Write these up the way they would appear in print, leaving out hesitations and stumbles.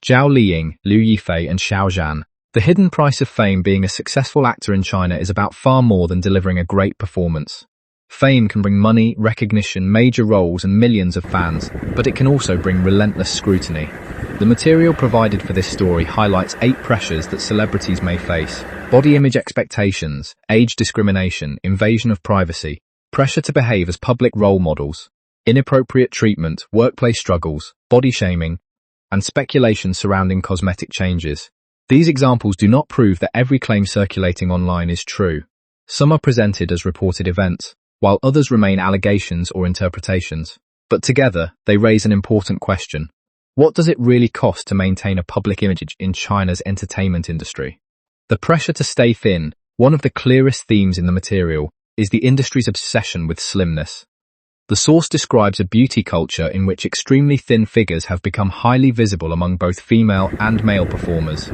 Zhao Liying, Liu Yifei, and Xiao Zhan. The hidden price of fame being a successful actor in China is about far more than delivering a great performance. Fame can bring money, recognition, major roles, and millions of fans, but it can also bring relentless scrutiny. The material provided for this story highlights 8 pressures that celebrities may face: body image expectations, age discrimination, invasion of privacy, pressure to behave as public role models, inappropriate treatment, workplace struggles, body shaming, and speculation surrounding cosmetic changes. These examples do not prove that every claim circulating online is true. Some are presented as reported events, while others remain allegations or interpretations. But together, they raise an important question. What does it really cost to maintain a public image in China's entertainment industry? The pressure to stay thin, one of the clearest themes in the material, is the industry's obsession with slimness. The source describes a beauty culture in which extremely thin figures have become highly visible among both female and male performers.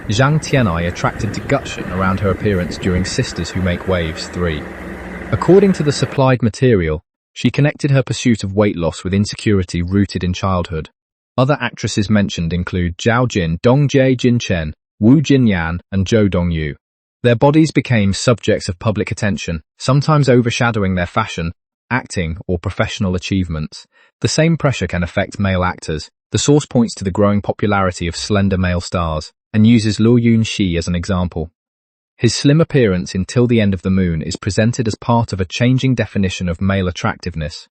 Zhang Tian'ai attracted discussion around her appearance during Sisters Who Make Waves 3. According to the supplied material, she connected her pursuit of weight loss with insecurity rooted in childhood. Other actresses mentioned include Zhao Jin, Dong Jie Jin Chen, Wu Jinyan, and Zhou Dongyu. Their bodies became subjects of public attention, sometimes overshadowing their fashion, acting, or professional achievements. The same pressure can affect male actors. The source points to the growing popularity of slender male stars, and uses Luo Yunxi as an example. His slim appearance in Till the End of the Moon is presented as part of a changing definition of male attractiveness.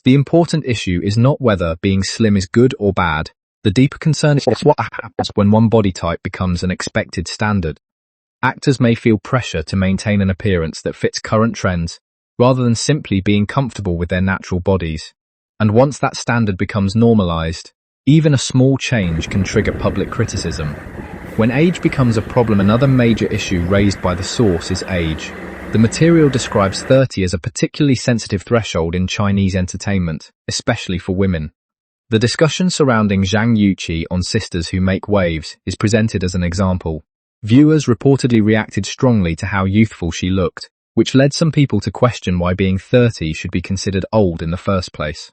The important issue is not whether being slim is good or bad. The deeper concern is what happens when one body type becomes an expected standard. Actors may feel pressure to maintain an appearance that fits current trends, rather than simply being comfortable with their natural bodies. And once that standard becomes normalized, even a small change can trigger public criticism. When age becomes a problem, another major issue raised by the source is age. The material describes 30 as a particularly sensitive threshold in Chinese entertainment, especially for women. The discussion surrounding Zhang Yuqi on Sisters Who Make Waves is presented as an example. Viewers reportedly reacted strongly to how youthful she looked, which led some people to question why being 30 should be considered old in the first place.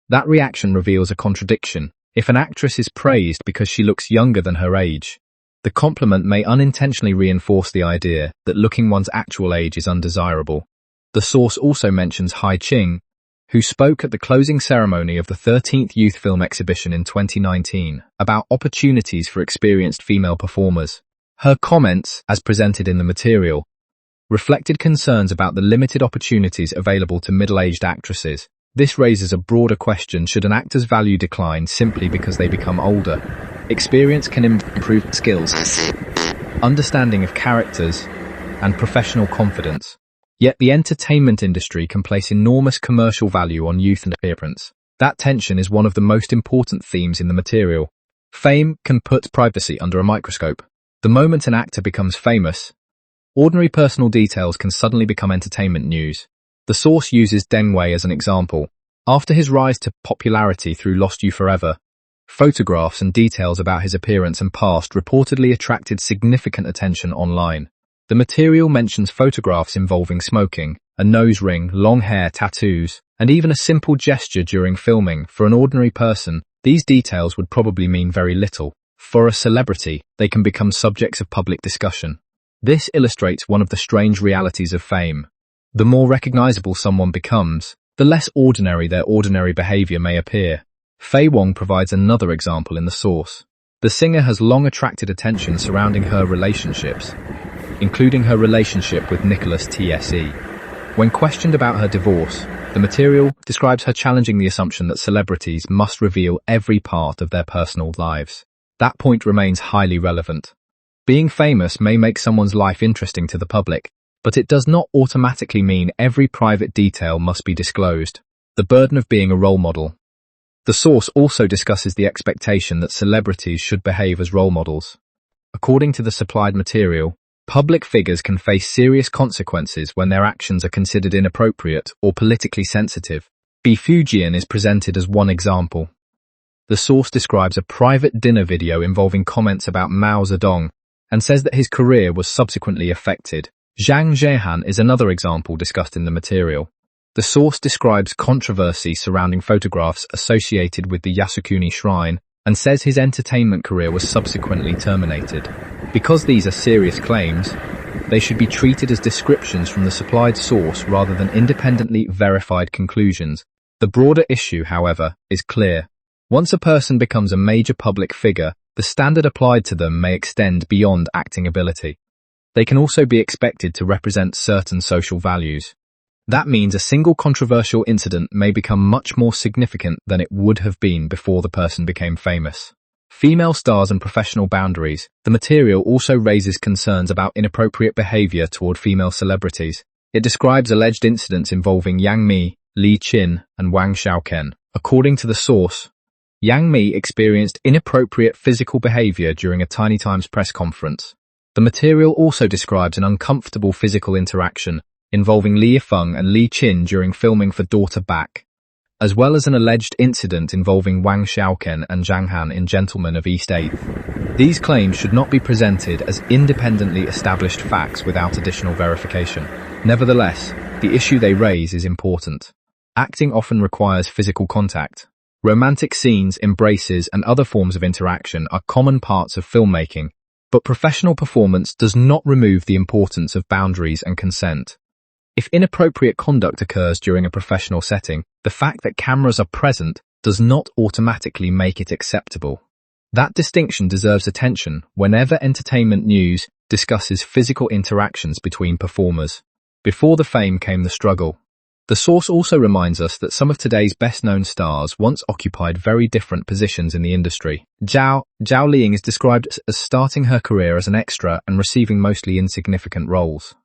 That reaction reveals a contradiction. If an actress is praised because she looks younger than her age, the compliment may unintentionally reinforce the idea that looking one's actual age is undesirable. The source also mentions Hai Qing, who spoke at the closing ceremony of the 13th Youth Film Exhibition in 2019 about opportunities for experienced female performers. Her comments, as presented in the material, reflected concerns about the limited opportunities available to middle-aged actresses. This raises a broader question: should an actor's value decline simply because they become older? Experience can improve skills, understanding of characters, and professional confidence. Yet the entertainment industry can place enormous commercial value on youth and appearance. That tension is one of the most important themes in the material. Fame can put privacy under a microscope. The moment an actor becomes famous, ordinary personal details can suddenly become entertainment news. The source uses Deng Wei as an example. After his rise to popularity through Lost You Forever, photographs and details about his appearance and past reportedly attracted significant attention online. The material mentions photographs involving smoking, a nose ring, long hair, tattoos, and even a simple gesture during filming. For an ordinary person, these details would probably mean very little. For a celebrity, they can become subjects of public discussion. This illustrates one of the strange realities of fame. The more recognizable someone becomes, the less ordinary their ordinary behavior may appear. Fei Wong provides another example in the source. The singer has long attracted attention surrounding her relationships, including her relationship with Nicholas Tse. When questioned about her divorce, the material describes her challenging the assumption that celebrities must reveal every part of their personal lives. That point remains highly relevant. Being famous may make someone's life interesting to the public, but it does not automatically mean every private detail must be disclosed. The burden of being a role model. The source also discusses the expectation that celebrities should behave as role models. According to the supplied material, public figures can face serious consequences when their actions are considered inappropriate or politically sensitive. Bi Fujian is presented as one example. The source describes a private dinner video involving comments about Mao Zedong and says that his career was subsequently affected. Zhang Zhehan is another example discussed in the material. The source describes controversy surrounding photographs associated with the Yasukuni Shrine and says his entertainment career was subsequently terminated. Because these are serious claims, they should be treated as descriptions from the supplied source rather than independently verified conclusions. The broader issue, however, is clear. Once a person becomes a major public figure, the standard applied to them may extend beyond acting ability. They can also be expected to represent certain social values. That means a single controversial incident may become much more significant than it would have been before the person became famous. Female stars and professional boundaries. The material also raises concerns about inappropriate behavior toward female celebrities. It describes alleged incidents involving Yang Mi, Li Qin, and Wang Xiaoken. According to the source, Yang Mi experienced inappropriate physical behavior during a Tiny Times press conference. The material also describes an uncomfortable physical interaction involving Li Yifei and Li Qin during filming for Daughter Back, as well as an alleged incident involving Wang Xiaoken and Zhang Han in Gentlemen of East 8th. These claims should not be presented as independently established facts without additional verification. Nevertheless, the issue they raise is important. Acting often requires physical contact. Romantic scenes, embraces, and other forms of interaction are common parts of filmmaking, but professional performance does not remove the importance of boundaries and consent. If inappropriate conduct occurs during a professional setting, the fact that cameras are present does not automatically make it acceptable. That distinction deserves attention whenever entertainment news discusses physical interactions between performers. Before the fame came the struggle. The source also reminds us that some of today's best-known stars once occupied very different positions in the industry. Zhao Liying is described as starting her career as an extra and receiving mostly insignificant roles.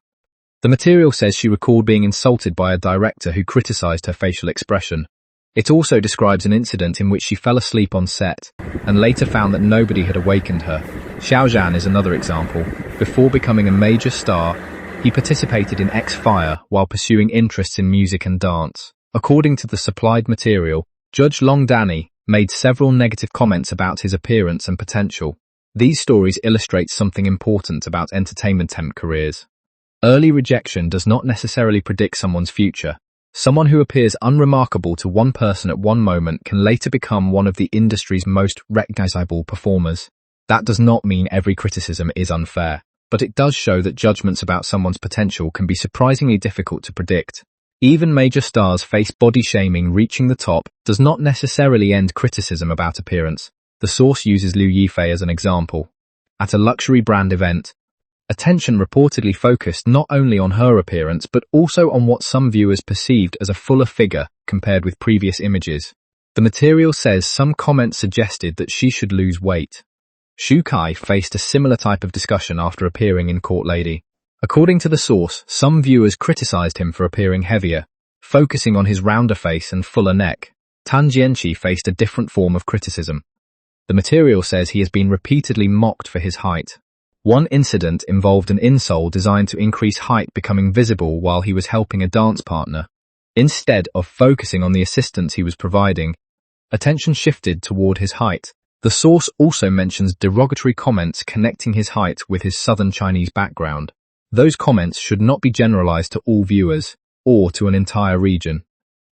The material says she recalled being insulted by a director who criticized her facial expression. It also describes an incident in which she fell asleep on set and later found that nobody had awakened her. Xiao Zhan is another example. Before becoming a major star, he participated in X-Fire while pursuing interests in music and dance. According to the supplied material, Judge Long Danny made several negative comments about his appearance and potential. These stories illustrate something important about entertainment careers. Early rejection does not necessarily predict someone's future. Someone who appears unremarkable to one person at one moment can later become one of the industry's most recognizable performers. That does not mean every criticism is unfair, but it does show that judgments about someone's potential can be surprisingly difficult to predict. Even major stars face body shaming. Reaching the top does not necessarily end criticism about appearance. The source uses Liu Yifei as an example. At a luxury brand event, attention reportedly focused not only on her appearance but also on what some viewers perceived as a fuller figure compared with previous images. The material says some comments suggested that she should lose weight. Xu Kai faced a similar type of discussion after appearing in Court Lady. According to the source, some viewers criticized him for appearing heavier, focusing on his rounder face and fuller neck. Tan Jianqi faced a different form of criticism. The material says he has been repeatedly mocked for his height. One incident involved an insole designed to increase height becoming visible while he was helping a dance partner. Instead of focusing on the assistance he was providing, attention shifted toward his height. The source also mentions derogatory comments connecting his height with his southern Chinese background. Those comments should not be generalized to all viewers, or to an entire region.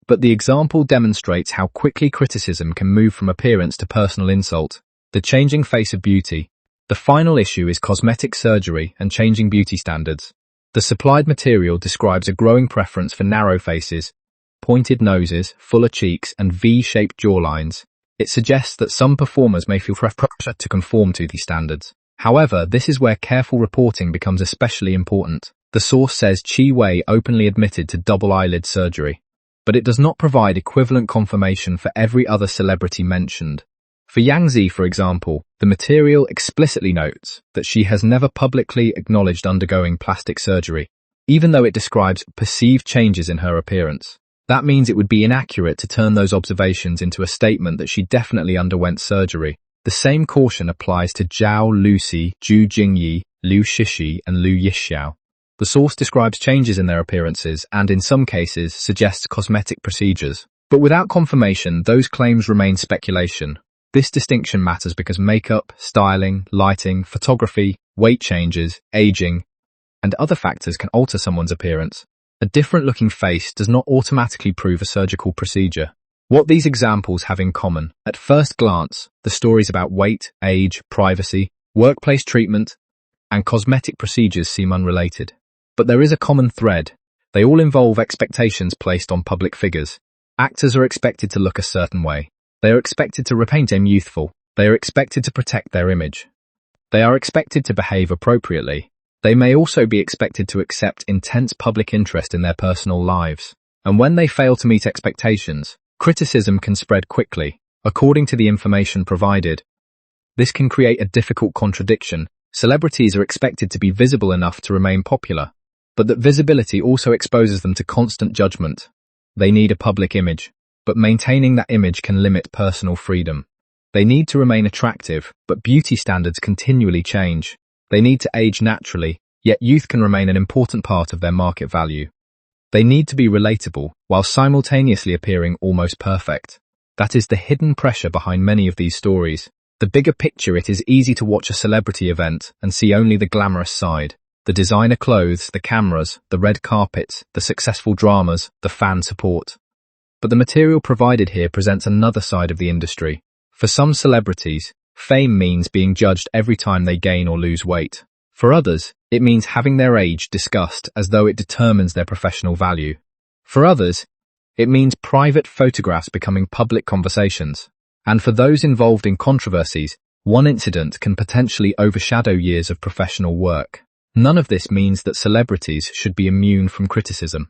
But the example demonstrates how quickly criticism can move from appearance to personal insult. The changing face of beauty. The final issue is cosmetic surgery and changing beauty standards. The supplied material describes a growing preference for narrow faces, pointed noses, fuller cheeks, and V-shaped jawlines. It suggests that some performers may feel pressure to conform to these standards. However, this is where careful reporting becomes especially important. The source says Qi Wei openly admitted to double eyelid surgery, but it does not provide equivalent confirmation for every other celebrity mentioned. For Yang Zi, for example, the material explicitly notes that she has never publicly acknowledged undergoing plastic surgery, even though it describes perceived changes in her appearance. That means it would be inaccurate to turn those observations into a statement that she definitely underwent surgery. The same caution applies to Zhao Lusi, Zhu Jingyi, Liu Shishi, and Liu Yixi. The source describes changes in their appearances and, in some cases, suggests cosmetic procedures. But without confirmation, those claims remain speculation. This distinction matters because makeup, styling, lighting, photography, weight changes, aging, and other factors can alter someone's appearance. A different-looking face does not automatically prove a surgical procedure. What these examples have in common: at first glance, the stories about weight, age, privacy, workplace treatment, and cosmetic procedures seem unrelated. But there is a common thread. They all involve expectations placed on public figures. Actors are expected to look a certain way. They are expected to remain youthful. They are expected to protect their image. They are expected to behave appropriately. They may also be expected to accept intense public interest in their personal lives. And when they fail to meet expectations, criticism can spread quickly. According to the information provided, this can create a difficult contradiction. Celebrities are expected to be visible enough to remain popular, but that visibility also exposes them to constant judgment. They need a public image, but maintaining that image can limit personal freedom. They need to remain attractive, but beauty standards continually change. They need to age naturally, yet youth can remain an important part of their market value. They need to be relatable, while simultaneously appearing almost perfect. That is the hidden pressure behind many of these stories. The bigger picture: it is easy to watch a celebrity event and see only the glamorous side. The designer clothes, the cameras, the red carpets, the successful dramas, the fan support. But the material provided here presents another side of the industry. For some celebrities, fame means being judged every time they gain or lose weight. For others, it means having their age discussed as though it determines their professional value. For others, it means private photographs becoming public conversations. And for those involved in controversies, one incident can potentially overshadow years of professional work. None of this means that celebrities should be immune from criticism.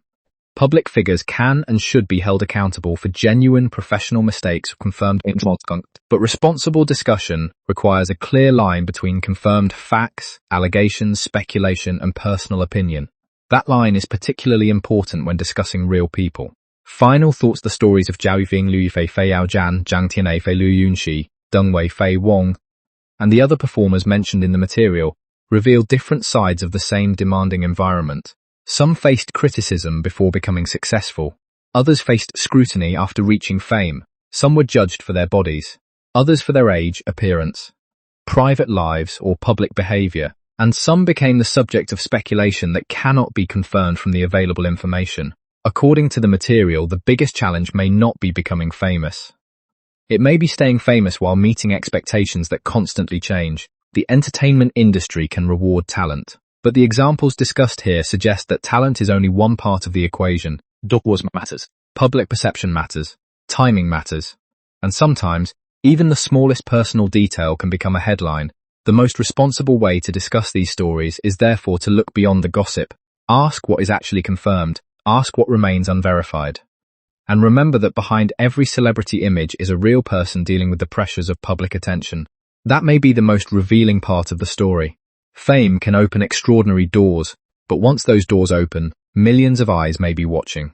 Public figures can and should be held accountable for genuine professional mistakes confirmed in but responsible discussion requires a clear line between confirmed facts, allegations, speculation, and personal opinion. That line is particularly important when discussing real people. Final thoughts: the stories of Zhao Liying, Liu Yifei, Xiao Zhan, Zhang Tian'ai, Luo Yunxi, Deng Wei, Fei Wong, and the other performers mentioned in the material reveal different sides of the same demanding environment. Some faced criticism before becoming successful. Others faced scrutiny after reaching fame. Some were judged for their bodies. Others for their age, appearance, private lives, or public behavior. And some became the subject of speculation that cannot be confirmed from the available information. According to the material, the biggest challenge may not be becoming famous. It may be staying famous while meeting expectations that constantly change. The entertainment industry can reward talent, but the examples discussed here suggest that talent is only one part of the equation. What matters? Public perception matters. Timing matters. And sometimes, even the smallest personal detail can become a headline. The most responsible way to discuss these stories is therefore to look beyond the gossip. Ask what is actually confirmed. Ask what remains unverified. And remember that behind every celebrity image is a real person dealing with the pressures of public attention. That may be the most revealing part of the story. Fame can open extraordinary doors, but once those doors open, millions of eyes may be watching.